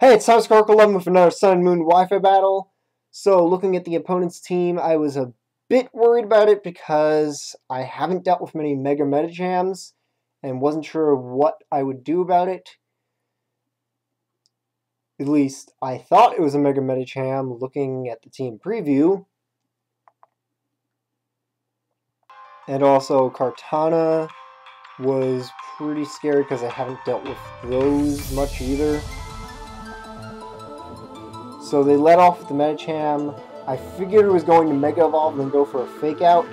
Hey, it's Tom Sparkle 11 with another Sun and Moon Wi-Fi battle. So, looking at the opponent's team, I was a bit worried about it because I haven't dealt with many Mega Metachams and wasn't sure what I would do about it. At least, I thought it was a Mega Metacham looking at the team preview. And also, Kartana was pretty scary because I haven't dealt with those much either. So they let off with the Metacham. I figured it was going to Mega Evolve and then go for a Fake Out.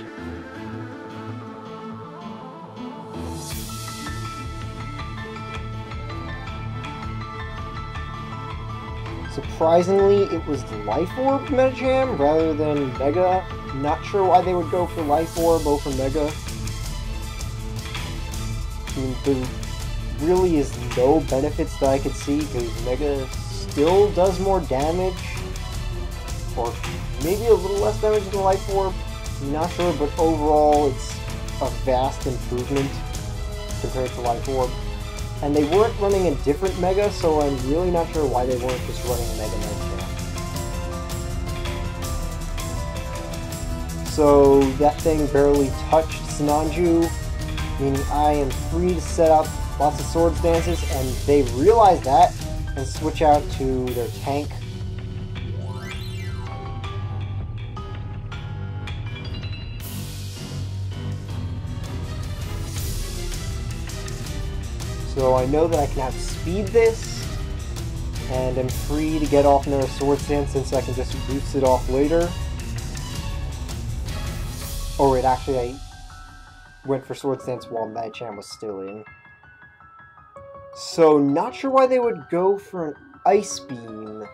Surprisingly, it was the Life Orb Metacham rather than Mega. Not sure why they would go for Life Orb over Mega. I mean, there really is no benefits that I could see because Mega still does more damage, or maybe a little less damage than Life Orb, I'm not sure, but overall it's a vast improvement compared to Life Orb. And they weren't running a different Mega, so I'm really not sure why they weren't just running a Mega Metacham. So that thing barely touched Sinanju, meaning I am free to set up lots of Swords Dances, and they realize that and switch out to their tank. So I know that I can outspeed this, and I'm free to get off another Swords Dance since I can just boost it off later. Oh wait, actually I went for Swords Dance while Metacham was still in. So, not sure why they would go for an Ice Beam.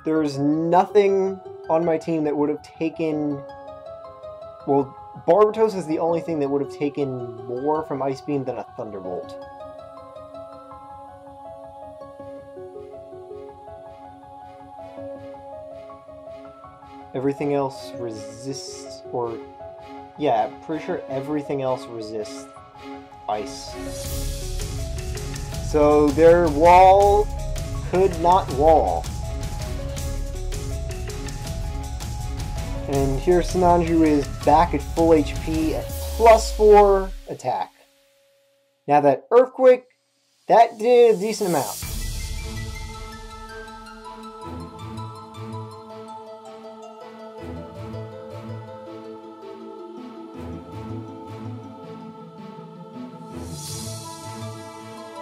There's nothing on my team that would have taken... Well, Barbatos is the only thing that would have taken more from Ice Beam than a Thunderbolt. Everything else resists, or... Yeah, I'm pretty sure everything else resists Ice. So their wall could not wall. And here Sinanju is back at full HP at +4 attack. Now that Earthquake, that did a decent amount.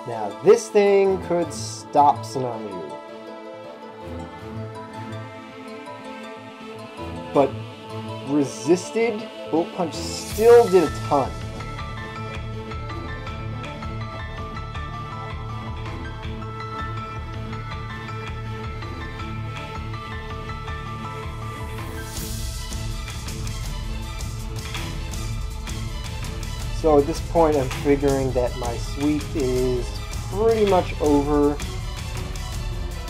Now this thing could stop Sinanju. But resisted, Bolt Punch still did a ton. So at this point I'm figuring that my sweep is pretty much over,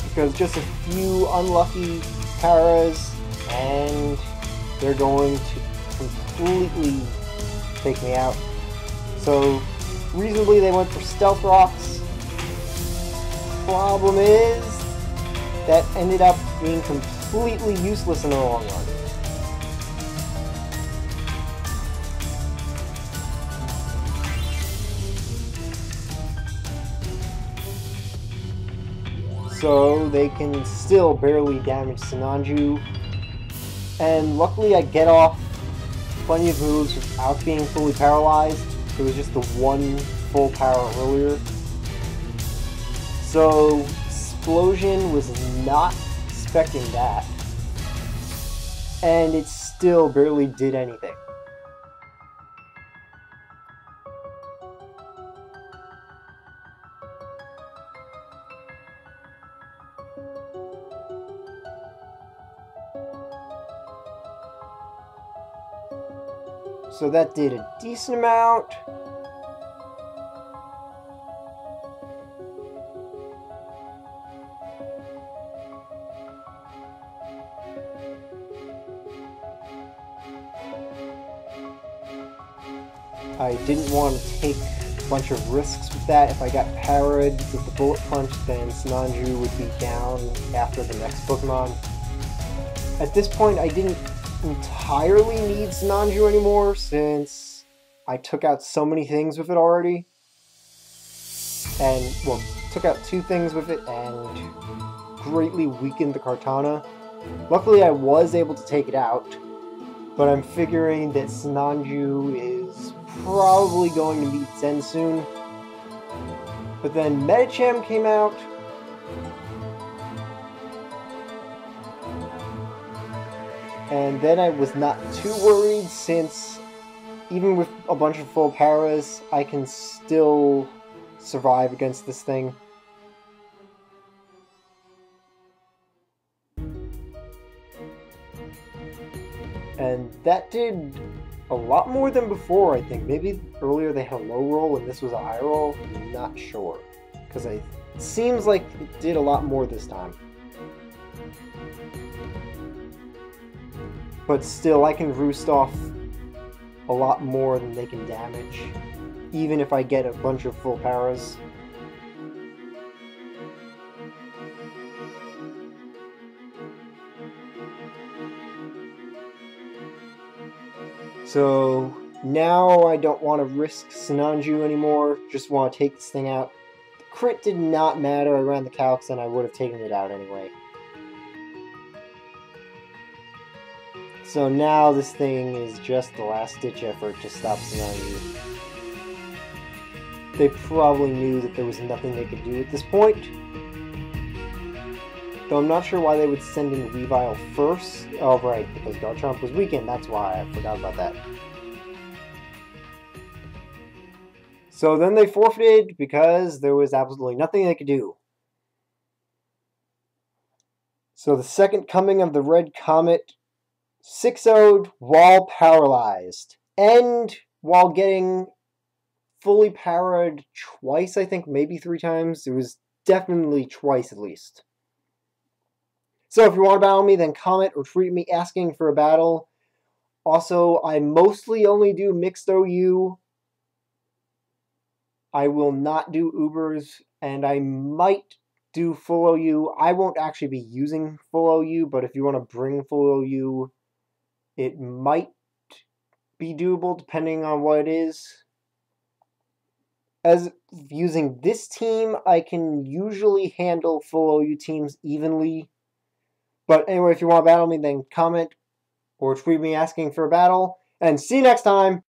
because just a few unlucky paras and they're going to completely take me out. So reasonably they went for Stealth Rocks. Problem is, that ended up being completely useless in the long run. So they can still barely damage Sinanju. And luckily I get off plenty of moves without being fully paralyzed. It was just the one full power earlier. So Explosion was not expecting that. And it still barely did anything. So that did a decent amount. I didn't want to take bunch of risks with that. If I got parried with the Bullet Punch, then Sinanju would be down after the next Pokemon. At this point, I didn't entirely need Sinanju anymore, since I took out so many things with it already. And, well, took out 2 things with it and greatly weakened the Kartana. Luckily, I was able to take it out, but I'm figuring that Sinanju is probably going to meet Zen soon. But then Medicham came out. And then I was not too worried, since even with a bunch of full paras, I can still survive against this thing. And that did a lot more than before, I think. Maybe earlier they had a low roll and this was a high roll. I'm not sure. Because it seems like it did a lot more this time. But still, I can roost off a lot more than they can damage, even if I get a bunch of full paras. So now I don't want to risk Sinanju anymore, just want to take this thing out. The crit did not matter, I ran the calcs and I would have taken it out anyway. So now this thing is just the last-ditch effort to stop Sinanju. They probably knew that there was nothing they could do at this point. Though I'm not sure why they would send in Weavile first. Oh, right, because Garchomp was weakened, that's why. I forgot about that. So then they forfeited because there was absolutely nothing they could do. So the second coming of the Red Comet 6-0'd while paralyzed. And while getting fully parried twice, I think, maybe 3 times. It was definitely twice at least. So if you want to battle me, then comment or tweet me asking for a battle. Also, I mostly only do mixed OU. I will not do Ubers, and I might do full OU. I won't actually be using full OU, but if you want to bring full OU, it might be doable depending on what it is. As using this team, I can usually handle full OU teams evenly. But anyway, if you want to battle me, then comment or tweet me asking for a battle. And see you next time!